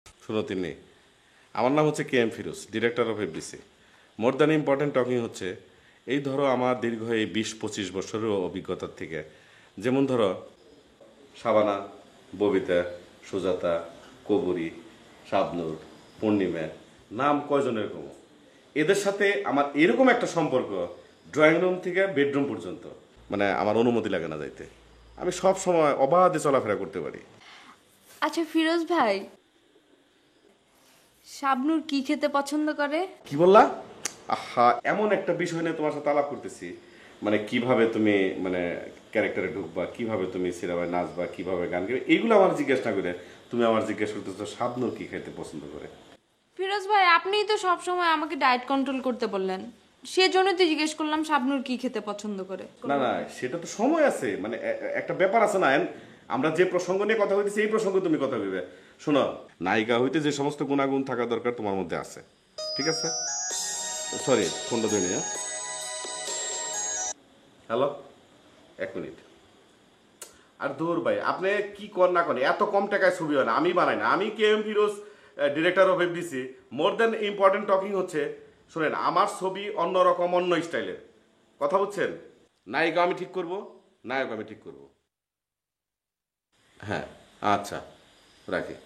শুনো তিনি, আমার নাম হচ্ছে K M Firoz, director of FDC. More than important talking হচ্ছে, এই ধরো আমার দীর্ঘ এই 20-25 বছরের অভিজ্ঞতার থেকে, যেমন ধরো শাবানা, ববিতা, সুজাতা, কবরী, শাবনূর, পূর্ণিমা, নাম কয়জনের কম, এদের সাথে আমার এরকম একটা সম্পর্ক, ড্রয়িং রুম থেকে বেডরুম পর্যন্ত, মানে আমার অনুমতি লাগে না যাইতে। আমি সব সময় অবাধে চলাফেরা করতে পারি। আচ্ছা ফিরোজ ভাই, শাবনূর কি খেতে পছন্দ করে? কি বললা? আহা, এমন একটা বিষয় নিয়ে তোমার সাথে আলাপ করতেছি, মানে কিভাবে তুমি মানে ক্যারেক্টারে ঢুকবা, কিভাবে তুমি সিনেমায় নাচবা, কিভাবে গান গাইবে, এইগুলো আমার জিজ্ঞেস না করে তুমি আমার জিজ্ঞেস করতেছো শাবনূর কি খেতে পছন্দ করে। ফিরোজ ভাই, আপনিই তো সব সময় আমাকে ডায়েট কন্ট্রোল করতে বললেন, সেজন্যই তো জিজ্ঞেস করলাম শাবনূর কি খেতে পছন্দ করে। না না, সেটা তো সময় আছে, মানে একটা ব্যাপার আছে না। আমরা যে প্রসঙ্গ নিয়ে কথা হইতেছি এই প্রসঙ্গে তুমি কথা কইবে। শোনো, নায়িকা হইতে যে সমস্ত গুণাগুণ থাকা দরকার তোমার মধ্যে আছে, ঠিক আছে? সরি, ফোনটা ধরে নিয়ে। হ্যালো, এক মিনিট। আর দূর ভাই, আপনি কি কর না করেন, এত কম টাকায় ছবি হয় না, আমি বানাই না। আমি K M Firoz, director of FDC. More than important talking হচ্ছে, শোনেন, আমার ছবি অন্যরকম, অন্য স্টাইলের, কথা বুঝছেন? নায়িকা আমি ঠিক করব, নায়ক আমি ঠিক করব। হ্যাঁ, আচ্ছা, রাখি।